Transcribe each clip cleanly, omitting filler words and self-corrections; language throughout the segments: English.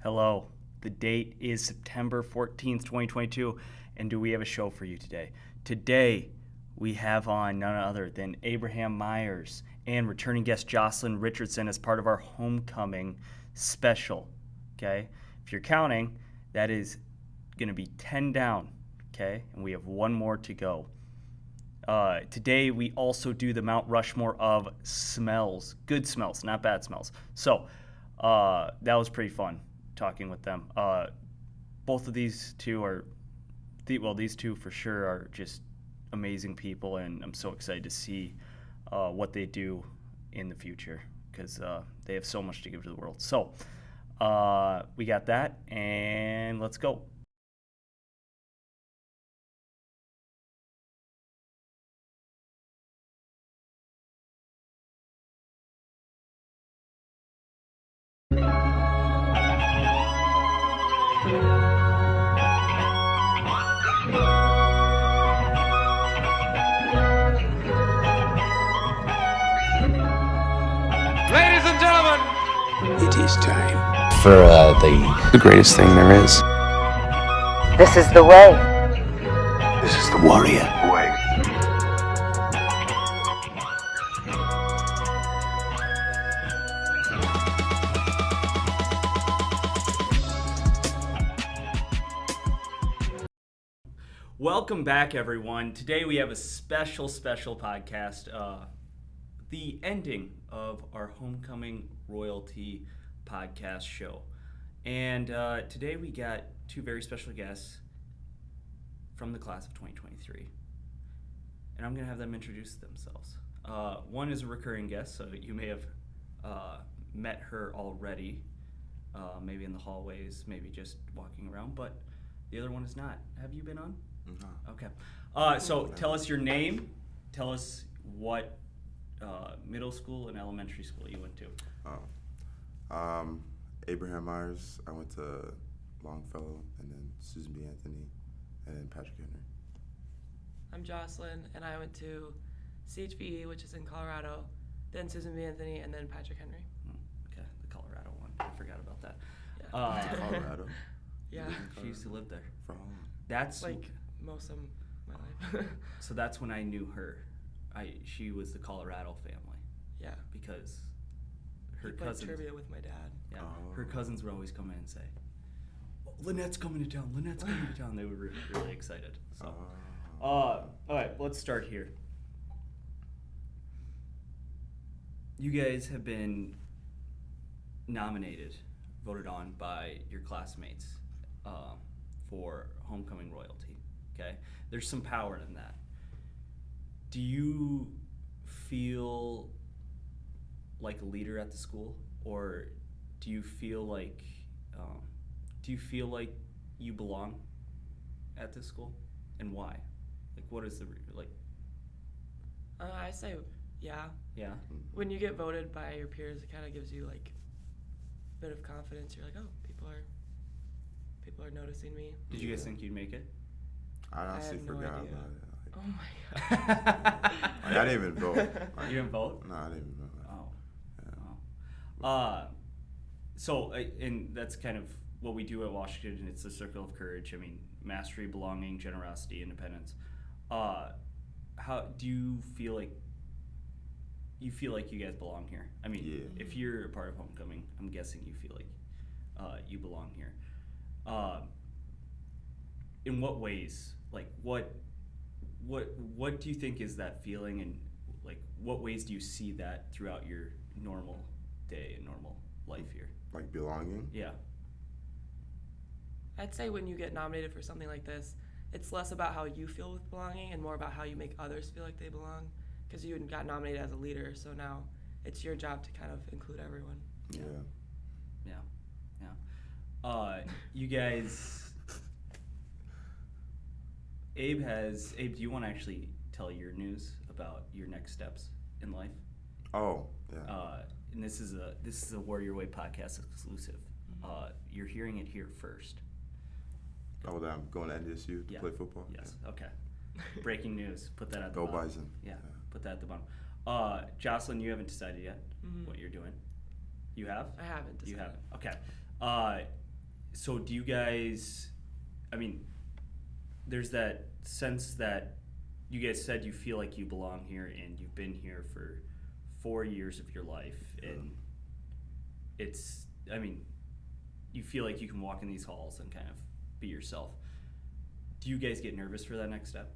Hello. The date is September 14th, 2022, and do we have a show for you today? Today, we have on none other than Abraham Myers and returning guest Joslyn Richardson as part of our homecoming special, okay? If you're counting, that is going to be 10 down, okay? And we have one more to go. Today, we also do the Mount Rushmore of smells. Good smells, not bad smells. So, that was pretty fun talking with them. Both of these two are, these two for sure are just amazing people, and I'm so excited to see what they do in the future because they have so much to give to the world. So, we got that, and let's go. Ladies and gentlemen, It is time. For The greatest thing there is. This is the way. This is the warrior. wait. Welcome back, everyone. Today we have a special podcast, the ending of our Homecoming Royalty podcast show. And today we got two very special guests from the class of 2023. And I'm going to have them introduce themselves. One is a recurring guest, so you may have met her already, maybe in the hallways, maybe just walking around, but the other one is not. Have you been on? No. Okay. So tell us your name. Tell us what middle school and elementary school you went to. Abraham Myers. I went to Longfellow, and then Susan B. Anthony, and then Patrick Henry. I'm Joslyn, and I went to CHBE, which is in Colorado, then Susan B. Anthony, and then Patrick Henry. Okay, the Colorado one. I forgot about that. Yeah. Colorado. Yeah. She used to live there. For how long? That's Like most of my life. so. That's when I knew her. She was the Colorado family Yeah. because her He played cousins. trivia with my dad. Yeah, Oh. her cousins would always come in and say, "Oh, Lynette's coming to town. Lynette's coming to town." They were really excited. So, all right, let's start here. You guys have been nominated, voted on by your classmates for homecoming royalty. Okay, there's some power in that. Do you feel like a leader at the school, or do you feel like you belong at this school, and why? Like, what is the I say, yeah. Yeah. When you get voted by your peers, it kind of gives you like a bit of confidence. You're like, oh, people are noticing me. Did you guys think you'd make it? I honestly have no forgot idea. about it. Oh my god. I didn't even vote. You didn't vote? No, I didn't even vote. Oh. Yeah. So, and that's kind of what we do at Washington. It's the circle of courage. I mean, mastery, belonging, generosity, independence. How do you feel like you guys belong here? I mean, Yeah. if you're a part of homecoming, I'm guessing you feel like you belong here. In what ways? Like, what do you think is that feeling, and like, what ways do you see that throughout your normal day and normal life here? Like belonging? Yeah. I'd say when you get nominated for something like this, it's less about how you feel with belonging and more about how you make others feel like they belong. Because you got nominated as a leader, so now it's your job to kind of include everyone. Yeah. You guys, Abe, do you want to actually tell your news about your next steps in life? Oh, yeah. And this is a Warrior Way podcast exclusive. You're hearing it here first. Oh, that I'm going to NDSU to Yeah. play football? Yes. Okay. Breaking news. Put that at the Go bottom. Bison. Yeah. Put that at the bottom. Joslyn, you haven't decided yet what you're doing. You have? I haven't decided. You haven't. Okay. So do you guys, I mean, there's that sense that you guys said you feel like you belong here and you've been here for 4 years of your life, and it's, I mean, you feel like you can walk in these halls and kind of be yourself. Do you guys get nervous for that next step?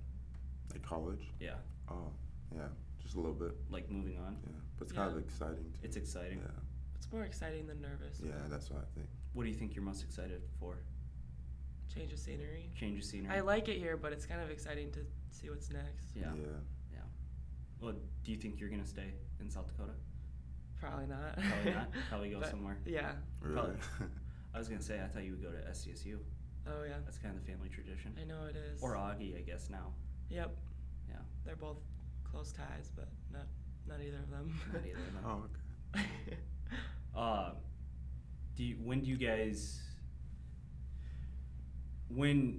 Like college? Yeah. Oh, yeah, just a little bit. Like moving on? Yeah, but it's kind of exciting too. It's exciting? Yeah. It's more exciting than nervous. Yeah, that's what I think. What do you think you're most excited for? Change of scenery. Change of scenery? I like it here, but it's kind of exciting to see what's next. Yeah. Yeah. Well, do you think you're going to stay in South Dakota? Probably not. Probably not. Probably go But, somewhere. Yeah. Really? Probably. I was going to say, I thought you would go to SDSU. Oh yeah. That's kind of the family tradition. I know it is. Or Augie, I guess, now. Yep. Yeah. They're both close ties, but not either of them. Not either of them. Oh, okay. When do you guys,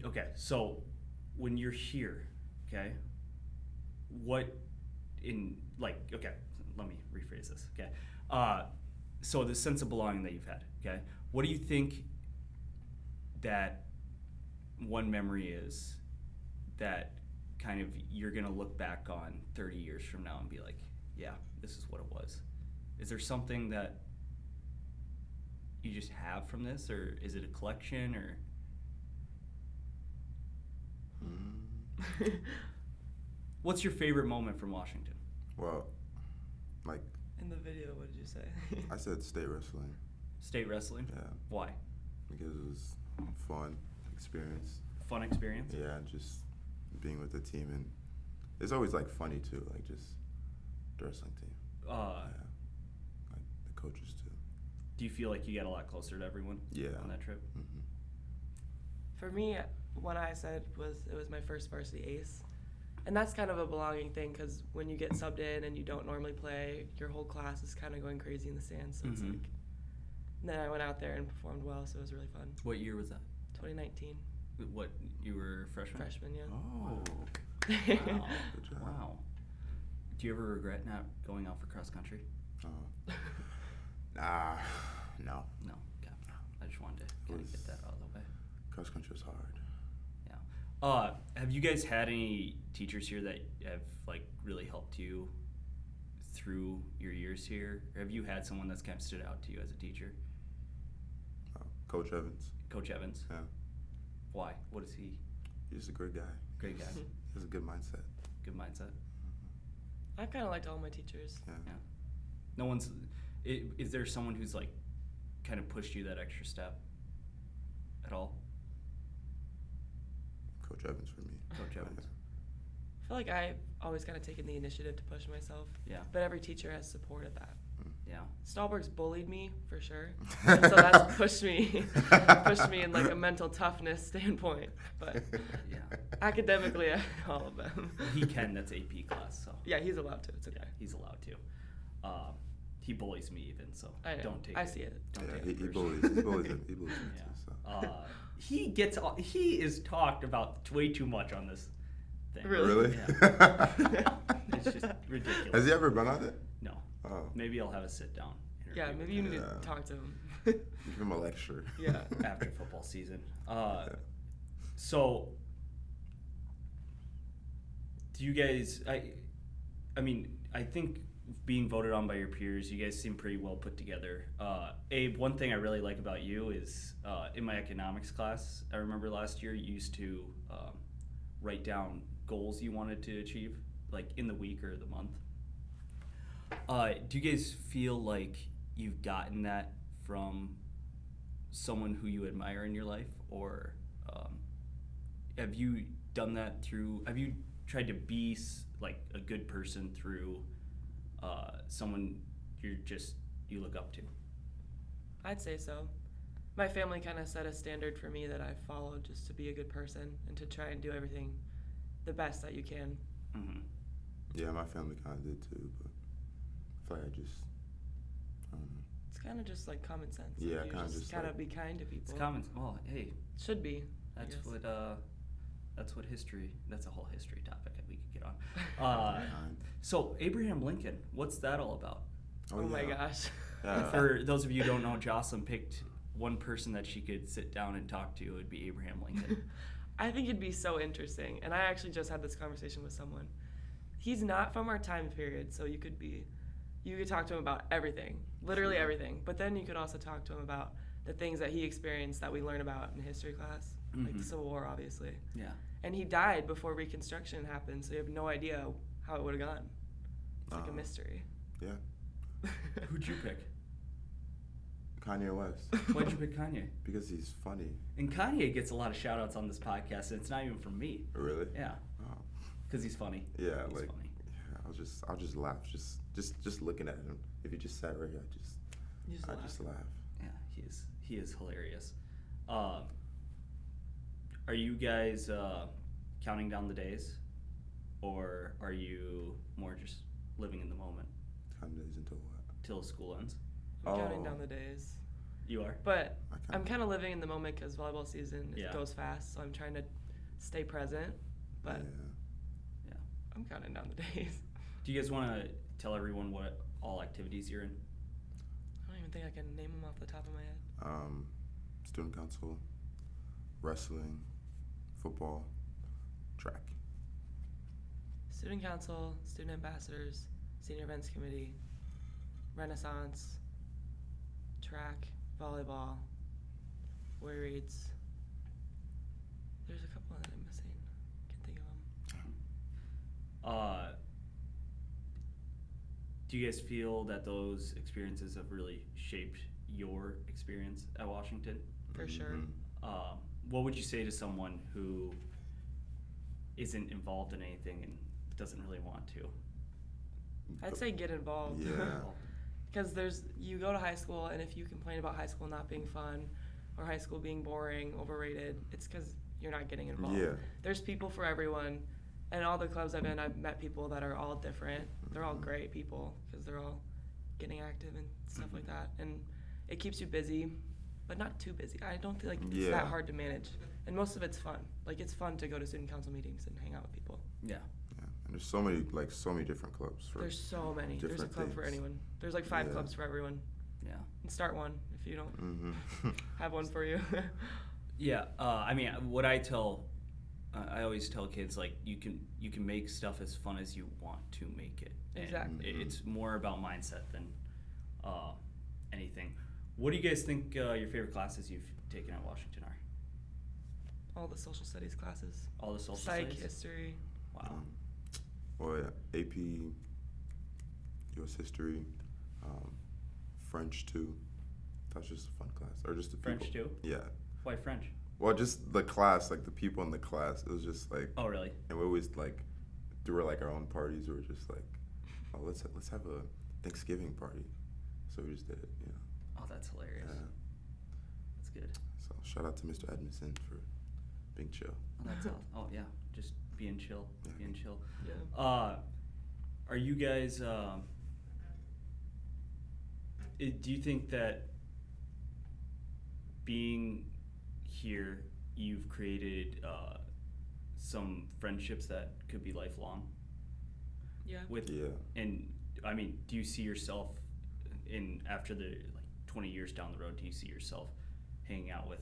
okay, so when you're here, okay, okay, let me rephrase this, okay. So the sense of belonging that you've had, okay, what do you think that one memory is that kind of you're gonna look back on 30 years from now and be like, yeah, this is what it was? Is there something that you just have from this, or is it a collection, or? What's your favorite moment from Washington? Well, like In the video, what did you say? I said, state wrestling. State wrestling? Yeah, Why? because it was fun experience. Fun experience? Yeah, just being with the team, and it's always like funny too, like just the wrestling team. Yeah, like the coaches too. Do you feel like you got a lot closer to everyone Yeah. on that trip? Hmm. For me, what I said was it was my first varsity ace. And that's kind of a belonging thing because when you get subbed in and you don't normally play, your whole class is kind of going crazy in the stands. So it's Mhm. like, and then I went out there and performed well, so it was really fun. What year was that? 2019, What, you were a freshman? freshman, yeah. Oh, Wow. good job. Wow. Do you ever regret not going out for cross country? No. No. Okay. I just wanted to kind of get that out of the way. Cross country was hard. Have you guys had any teachers here that have like really helped you through your years here? Or have you had someone that's kind of stood out to you as a teacher? Coach Evans. Coach Evans? Yeah, Why? What is he? he's a great guy. Great guy. He has a good mindset. Good mindset. I've kind of liked all my teachers. Yeah. Yeah. No one's. Is there someone who's like kind of pushed you that extra step at all? Coach Evans for me. Coach Evans. I feel like I've always kind of taken the initiative to push myself, Yeah. but every teacher has supported that. Yeah. Stahlberg's bullied me for sure, and so that's pushed me in like a mental toughness standpoint. But Yeah. academically, all of them. He can. That's AP class. So Yeah, he's allowed to. It's okay. yeah, he's allowed to. He bullies me even. So I know. don't take. I see it. Don't Yeah, take he it bullies. personally. He bullies him. He bullies me Yeah. too. So. He is talked about way too much on this thing. Really? Yeah. It's just ridiculous. Has he ever been on it? No. Oh, Maybe I'll have a sit down. Yeah, maybe you need Yeah. to talk to him. give him a lecture. Yeah. After football season. So, do you guys? I mean, I think being voted on by your peers, you guys seem pretty well put together. Abe, one thing I really like about you is in my economics class, I remember last year you used to write down goals you wanted to achieve, like in the week or the month. Do you guys feel like you've gotten that from someone who you admire in your life, or have you done that through? Have you tried to be like a good person through someone you look up to? I'd say so. My family kind of set a standard for me that I followed just to be a good person and to try and do everything the best that you can. Mm-hmm. Yeah, my family kind of did too, but I feel like I don't know. It's kind of just like common sense. Yeah, Like, you kinda just gotta like- be kind to people. It's common. Well, hey, Should be. I that's guess. what history. That's a whole history topic that we could get on. Kind. So Abraham Lincoln, what's that all about? Oh my yeah. gosh. Yeah. For those of you who don't know, Joslyn picked one person that she could sit down and talk to, it would be Abraham Lincoln. I think it'd be so interesting. And I actually just had this conversation with someone. He's not from our time period, so you could talk to him about everything, literally everything. But then you could also talk to him about the things that he experienced that we learn about in history class, like the Civil War, obviously. Yeah. And he died before Reconstruction happened, so you have no idea how it would have gone. It's like a mystery. Yeah. Who'd you pick? Kanye West. Why'd you pick Kanye? Because he's funny. And Kanye gets a lot of shout outs on this podcast, and it's not even from me. Really? Yeah. Oh. Because he's funny. Yeah, He's like funny. yeah, I'll just laugh just looking at him. If he just sat right here, I just laugh. Yeah, he is hilarious. Are you guys counting down the days, or are you more just living in the moment Time days until what? till school ends? I'm counting Oh. down the days. You are. But I I'm kind of living in the moment because volleyball season Yeah. goes fast, so I'm trying to stay present. But yeah. I'm counting down the days. Do you guys want to tell everyone what all activities you're in? I don't even think I can name them off the top of my head. Student council, wrestling, football, track. Student council, student ambassadors, senior events committee, Renaissance, track, volleyball, Warrior Reads. There's a couple that I'm missing. Can't think of them. Do you guys feel that those experiences have really shaped your experience at Washington? For sure. What would you say to someone who isn't involved in anything and doesn't really want to? I'd say get involved. Yeah. Because you go to high school, and if you complain about high school not being fun or high school being boring, overrated, it's because you're not getting involved. Yeah. There's people for everyone, and all the clubs I've been, I've met people that are all different. They're all great people because they're all getting active and stuff like that, and it keeps you busy, but not too busy. I don't feel like it's Yeah. that hard to manage, and most of it's fun. Like, it's fun to go to student council meetings and hang out with people. Yeah. Yeah. And there's so many different clubs for There's so many. There's a different club for things. anyone. There's like 5 Yeah. clubs for everyone. Yeah. And start one if you don't Mm-hmm. have one for you. Yeah. I mean, what I always tell kids, like, you can make stuff as fun as you want to make it. And Exactly. It's more about mindset than anything. What do you guys think your favorite classes you've taken at Washington are? All the social studies classes. All the social Psych, studies? history. Wow. Well, yeah, AP, U.S. history, French too. That's just a fun class, or just the people. French too? Yeah. Why French? Well, just the class, like the people in the class. It was just like, Oh, really? and we always like threw like our own parties. We were just like, oh, let's have a Thanksgiving party. So we just did it, you know. Oh, that's hilarious. Yeah. That's good. So shout out to Mr. Edmondson for being chill. Oh, that's awesome. Oh, yeah. Just being chill. Yeah. Being chill. Yeah. Are you guys, do you think that being here, you've created some friendships that could be lifelong? Yeah. With Yeah. And I mean, do you see yourself after the 20 years down the road, do you see yourself hanging out with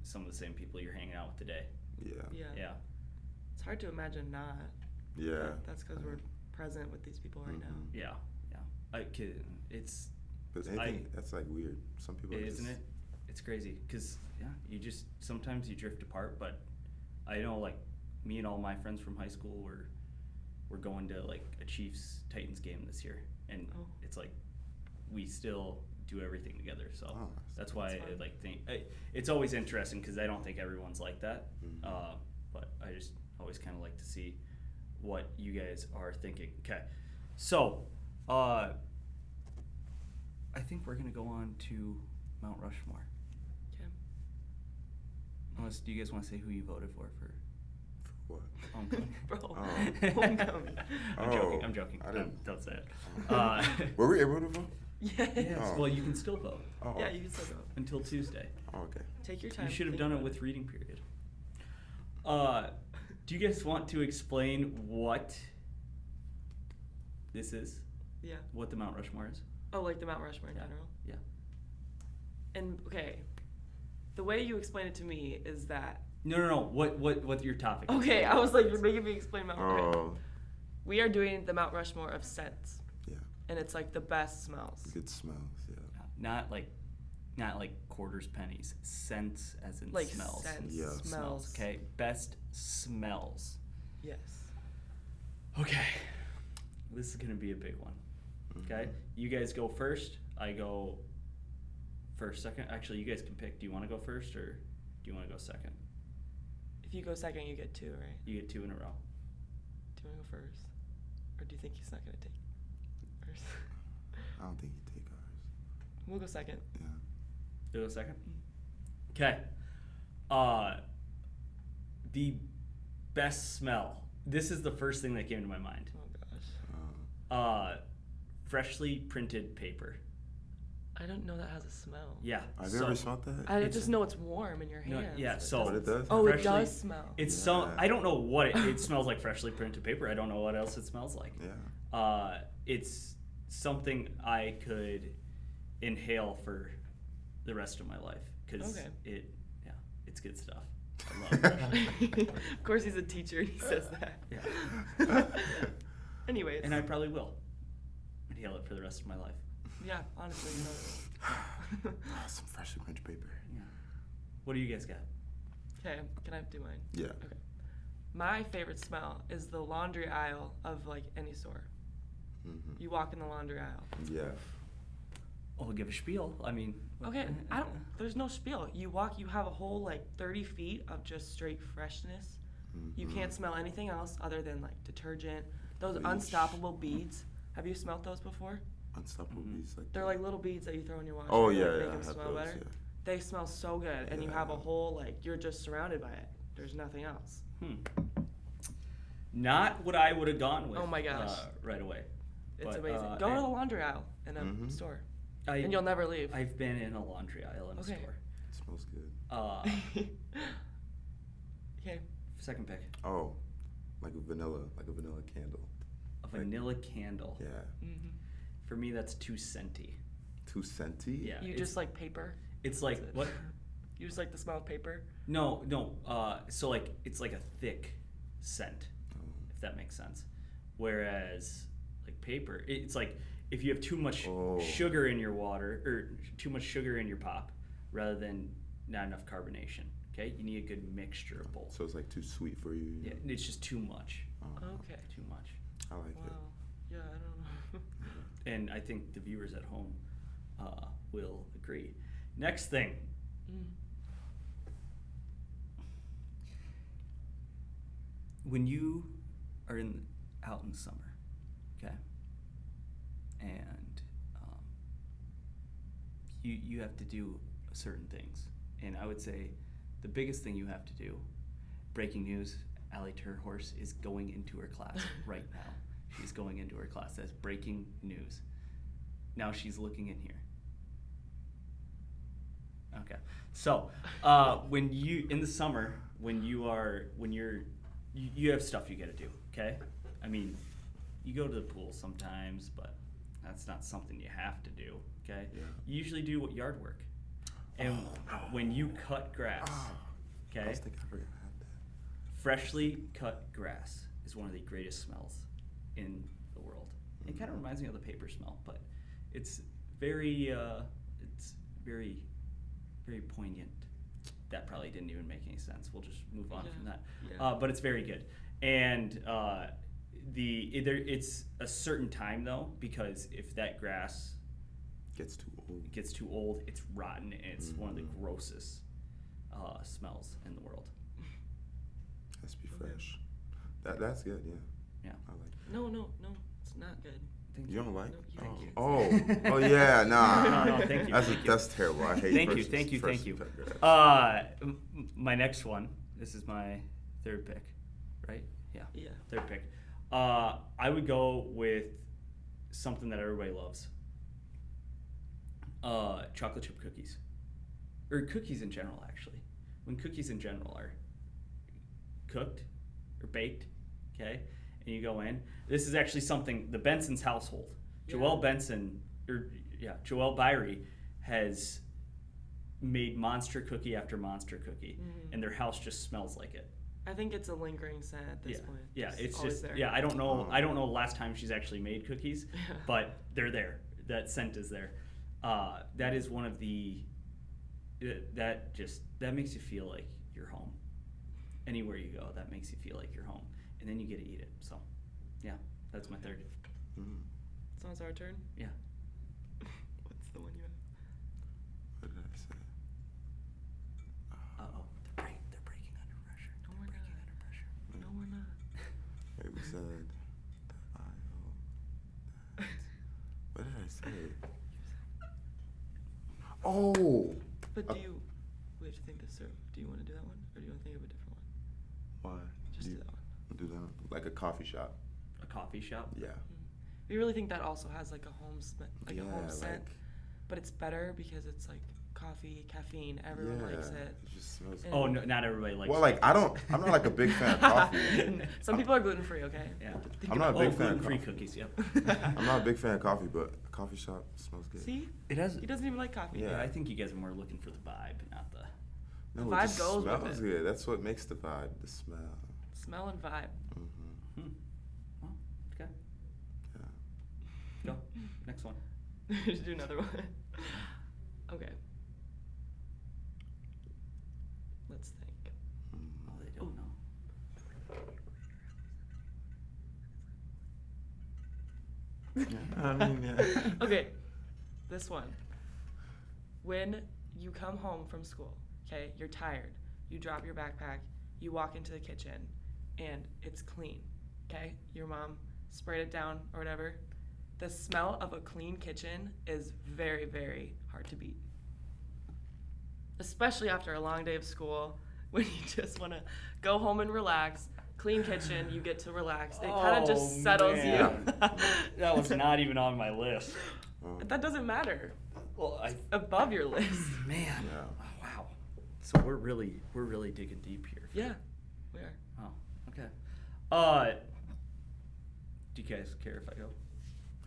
some of the same people you're hanging out with today? Yeah. Yeah. Yeah. It's hard to imagine not. Yeah. But that's because we're present with these people right now. Mhm. Yeah. Yeah. It's But anything that's like weird. Some people are isn't just, it? It's crazy because sometimes you drift apart. But I know, like, me and all my friends from high school we're going to like a Chiefs Titans game this year, and Oh. it's like we still do everything together. So Oh, that's why that's I fun. like think it's always interesting because I don't think everyone's like that. Mhm. But I just always kind of like to see what you guys are thinking. Okay, so I think we're gonna go on to Mount Rushmore. Okay. Unless, do you guys want to say who you voted for what? homecoming? Bro. Oh. Homecoming. I'm joking. I'm joking. I didn't- Don't say it. Were we able to vote? Yeah. Yes. Oh. Well, you can still vote Oh. Yeah, you can still go. until Tuesday. Oh, okay. Take your time. You should have think done it about with reading period. Do you guys want to explain what this is? Yeah. What the Mount Rushmore is? Oh, like the Mount Rushmore in Yeah. general? Yeah. And okay, the way you explain it to me is that. No. What's your topic? Okay, I was like, you're making me explain Mount Rushmore. Oh, We are doing the Mount Rushmore of scents, yeah. and it's like the best smells. Good smells, yeah. Not like quarters, pennies. Scents as in Like smells. scents, Yeah. smells. Okay, best smells. Yes. Okay, this is gonna be a big one. Okay, you guys go first. I go first, second. Actually, you guys can pick. Do you want to go first or do you want to go second? If you go second, you get 2, right? You get 2 in a row. Do you want to go first? Or do you think he's not going to take first? I don't think you take ours. We'll go second. Yeah. You go second. Okay. The best smell. This is the first thing that came to my mind. Oh, gosh. Freshly printed paper. I don't know that has a smell. Yeah. Have you ever smelled that? I just know it's warm in your No, hands. yeah, It so- doesn't- But it does? Oh, it freshly- does smell. It's Yeah. so I don't know what it smells like. Freshly printed paper. I don't know what else it smells like. Yeah. It's something I could inhale for the rest of my life because Okay. it's good stuff. I love fresh. Of course, he's a teacher and he says that. Yeah. Anyways. And I probably will inhale it for the rest of my life. Yeah, honestly, no. Some freshly printed paper. Yeah. What do you guys got? Okay, can I do mine? Yeah. Okay. My favorite smell is the laundry aisle of like any store. Mm-hmm. You walk in the laundry aisle. Yeah. I'll give a spiel. I mean. Okay, there's no spiel. You walk, you have a whole like 30 feet of just straight freshness. You can't smell anything else other than like detergent. Those Bleach. unstoppable beads. Have you smelt those before? Unstoppable bees like They're like little beads that you throw in your washer. Oh, to, yeah, like, yeah, make I them have smell those, better. yeah. They smell so good, and you have a Yeah. whole like you're just surrounded by it. There's nothing else. Not what I would have gone with. Oh my gosh. Right away. It's But, amazing. Go to the laundry aisle in a store, and you'll never leave. I've been in a laundry aisle in a Okay. store. It smells good. Okay. Second pick. Oh, like a vanilla candle. A vanilla candle. Yeah. Mm-hmm. For me, that's too scenty. Too scenty? Yeah. You it's- just like paper. It's like That's it. what? You just like the smell of paper. No. So like it's like a thick scent, if that makes sense. Whereas like paper, it's like if you have too much Oh. sugar in your water or too much sugar in your pop, rather than not enough carbonation. Okay, you need a good mixture of both. So it's like too sweet for you. Yeah, it's just too much. Okay. Too much. I like Wow. Yeah, I don't know. And I think the viewers at home will agree. Next thing. When you are out in the summer, okay, and you have to do certain things, and I would say the biggest thing you have to do. Breaking news: Allie Turhorse is going into her class right now. She's going into her class. That's breaking news. Now she's looking in here. Okay. So, when you in the summer, you have stuff you got to do. Okay. I mean, you go to the pool sometimes, but that's not something you have to do. Okay. Yeah. You usually do yard work, and when you cut grass, I okay, was thinking I forgot I had that. freshly cut grass is one of the greatest smells in the world. It kind of reminds me of the paper smell, but it's very, very, very poignant. That probably didn't even make any sense. We'll just move on from that. Yeah. But it's very good, and it's a certain time though, because if that grass Gets too old. gets too old, it's rotten, and it's one of the grossest smells in the world. Has to be fresh. That's good, yeah. Yeah. I like it. No, it's not good. Thank You don't like? No, thank you. Oh, yeah, nah. No, thank you. That's terrible. I hate Thank you, fresh- thank you, fresh thank you. cut grass. My next one. This is my third pick, right? Yeah. Yeah. Third pick. I would go with something that everybody loves. Chocolate chip cookies, or cookies in general. Actually, when cookies in general are cooked or baked, okay, and you go in. This is actually something the Benson's household. Yeah. Joelle Benson, Joelle Byrie has made monster cookie after monster cookie, and their house just smells like it. I think it's a lingering scent at this point. Yeah, it's always just there. I don't know the last time she's actually made cookies, but they're there. That scent is there. That is one of the that makes you feel like you're home. Anywhere you go, that makes you feel like you're home, and then you get to eat it. So, yeah, that's my third. So it's our turn. Yeah. What's the one you have? What did I say? They're breaking under pressure. No, we're not. No, we're not. Wait, we said the aisle. What did I say? Oh! But do you think this through? Do you want to do that one, or do you want to think of a different one? Why? Just do that one. Do that. Like a coffee shop. A coffee shop? Yeah. We really think that also has like a home a home scent, like, but it's better because it's like coffee, caffeine. Everyone likes it. It just smells. And- Oh, no, not everybody likes Well, like I'm not like a big fan of coffee. Some people are gluten free. Okay. Yeah. I'm not a big fan of gluten-free coffee. cookies, yep. I'm not a big fan of coffee, but a coffee shop smells good. See, It has. he doesn't even like coffee. Yeah. I think you guys are more looking for the vibe, not the. No, The it vibe just goes with smells it. good. That's what makes the vibe. The smell. Smell and vibe. Well, okay. Yeah. Go. Next one. Just do another one. Okay. Let's think. Oh, they don't know. I mean, yeah. Okay, this one. When you come home from school, okay, you're tired, you drop your backpack, you walk into the kitchen, and it's clean, okay? Your mom sprayed it down or whatever. The smell of a clean kitchen is very, very hard to beat. Especially after a long day of school, when you just want to go home and relax. Clean kitchen, you get to relax. It kind of just settles you. That was not even on my list. That doesn't matter. Well, Above your list. man. Yeah. Oh, wow. So we're really digging deep here. Yeah, we are. Oh, okay. Do you guys care if I go?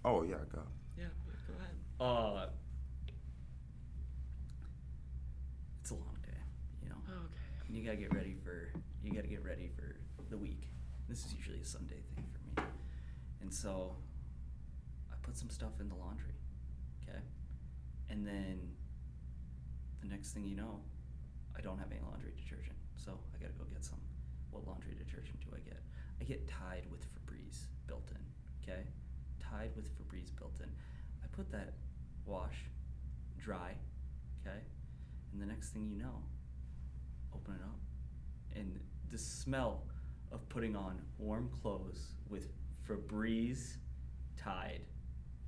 Oh yeah, go. Yeah, go ahead. It's a long day, you know. Oh, okay. And you gotta get ready for the week. This is usually a Sunday thing for me. And so I put some stuff in the laundry, okay? And then the next thing you know, I don't have any laundry detergent. So I gotta go get some. What laundry detergent do I get? I get Tide with Febreze built in, okay? Tide with Febreze built in. I put that wash dry, okay? And the next thing you know, open it up, and the smell of putting on warm clothes with Febreze Tide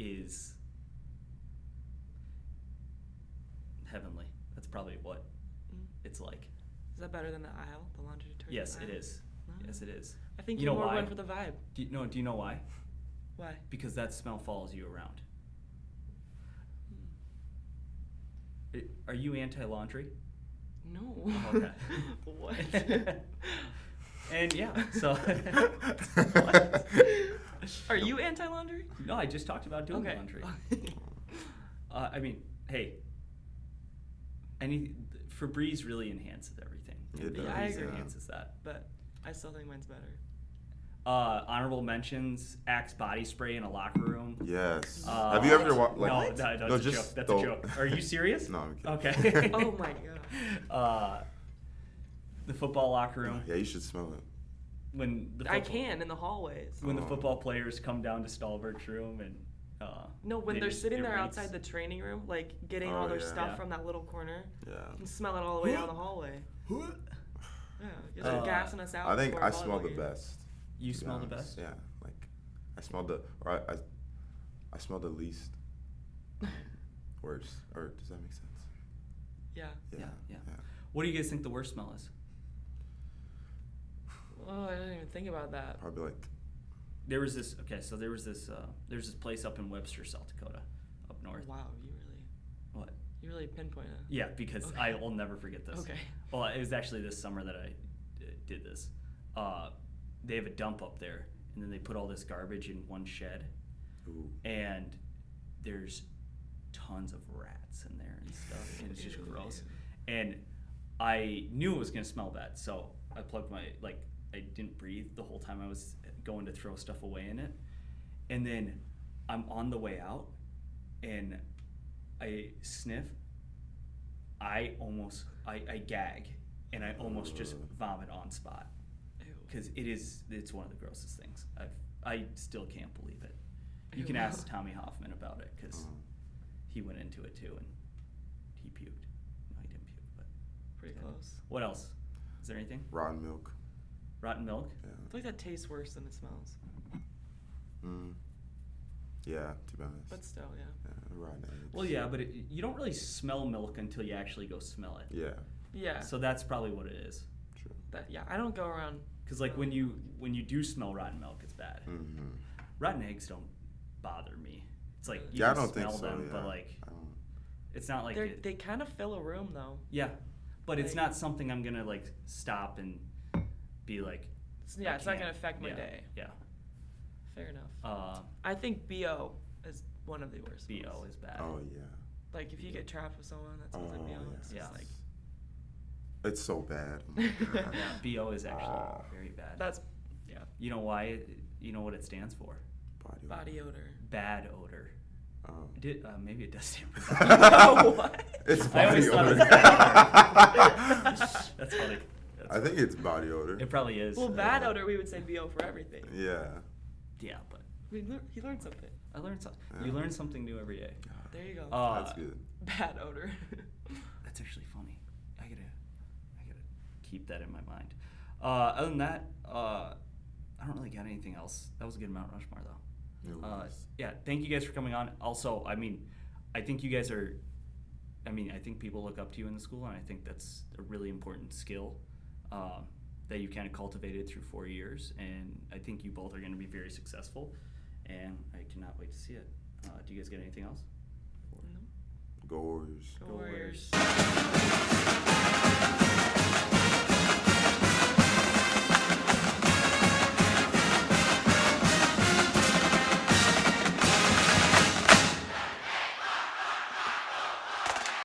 is heavenly. That's probably what it's like. Is that better than the aisle, the laundry detergent Yes, aisle? it is. No. Yes, it is. I think You you know more why? went for the vibe. Do you know why? Why? Because that smell follows you around. Are you anti-laundry? No. Okay. What? And yeah, so. Are you anti-laundry? No, I just talked about doing Okay. laundry. I mean, hey, Febreze really enhances everything. It does, I Febreze agree. enhances that. But I still think mine's better. Honorable mentions: Axe body spray in a locker room. Yes. Have you ever like? No, that's a joke. That's a joke. Are you serious? No, I'm kidding. Okay. Oh my god. The football locker room Yeah, you should smell it. when the I football- can in the hallways. when the football players come down to Stallberg's room and. No, when they they're just- sitting it there reeks. outside the training room, like getting Oh, all their yeah. stuff Yeah. from that little corner, Yeah. you can smell it all the way down the hallway. Yeah, you're just gassing us out. I think before a I smell volleyball the game. best. You to be smell the honest. best? Yeah, like I smell I smell the least worst. Or does that make sense? Yeah. Yeah. What do you guys think the worst smell is? Oh, I didn't even think about that. Probably like There was this there's this place up in Webster, South Dakota, up north. Wow, What? you really pinpointed. Yeah, because Okay. I will never forget this. Okay. Well, it was actually this summer that I did this. They have a dump up there, and then they put all this garbage in one shed, ooh. and there's tons of rats in there and stuff. And it's just gross. And I knew it was gonna smell bad, so I plugged I didn't breathe the whole time I was going to throw stuff away in it. And then I'm on the way out, and I sniff. I gag, and I almost just vomit on spot. Because it's one of the grossest things. I still can't believe it. You can ask Tommy Hoffman about it, because he went into it too, and he puked. No, he didn't puke, but Pretty close. What else? Is there anything? Rotten milk. Rotten milk? Yeah. I feel like that tastes worse than it smells. Yeah, to be honest. But still, yeah. Rotten eggs. Well, yeah, but you don't really smell milk until you actually go smell it. Yeah. Yeah. So that's probably what it is. True. I don't go around. Because when you do smell rotten milk, it's bad. Mm-hmm. Rotten eggs don't bother me. It's like you Yeah, I can don't think smell so. them, Yeah. but it's not like They kind of fill a room though. Yeah, but it's Like- not something I'm gonna stop and be like. It's I not can't. gonna affect my Yeah, day. Yeah. Fair enough. I think BO is one of the worst. BO ones. is bad. Oh yeah. Like if you get trapped with someone that smells like BO, it's yeah. just like It's so bad. Oh my God. Yeah, BO is actually very bad. that's You know why? You know what it stands for? body odor. Bad odor. Oh. Maybe it does stand for bad. What? It's I always body thought odor. That's funny. I think it's body odor. It probably is. Well, bad odor, we would say BO for everything. Yeah. Yeah, but He learned something. I learned something. Yeah. You learn something new every day. There you go. That's good. Bad odor. That's actually funny. I gotta keep that in my mind. Other than that, I don't really got anything else. That was a good Mount Rushmore though. It was. Yeah, thank you guys for coming on. Also, I think you guys are. I think people look up to you in the school, and I think that's a really important skill that you kind of cultivated through 4 years. And I think you both are going to be very successful, and I cannot wait to see it. Do you guys get anything else? Go Warriors. Go Warriors.